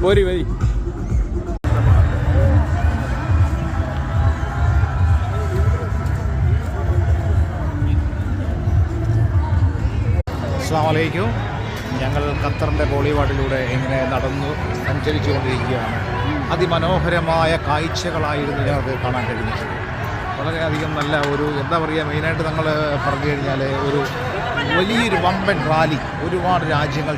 പോരി വരി. അസ്സലാമു അലൈക്കും. ഞങ്ങൾ ഖത്തറിൻ്റെ ബോളിവുഡിലൂടെ ഇങ്ങനെ നടന്നു സഞ്ചരിച്ചു കൊണ്ടിരിക്കുകയാണ്. അതിമനോഹരമായ കാഴ്ചകളായിരുന്നു ഞങ്ങൾക്ക് കാണാൻ കഴിഞ്ഞത്. വളരെയധികം നല്ല ഒരു എന്താ പറയുക, മെയിനായിട്ട് നമ്മൾ പറഞ്ഞു കഴിഞ്ഞാൽ ഒരു വലിയൊരു വമ്പൻ റാലി ഒരുപാട് രാജ്യങ്ങൾ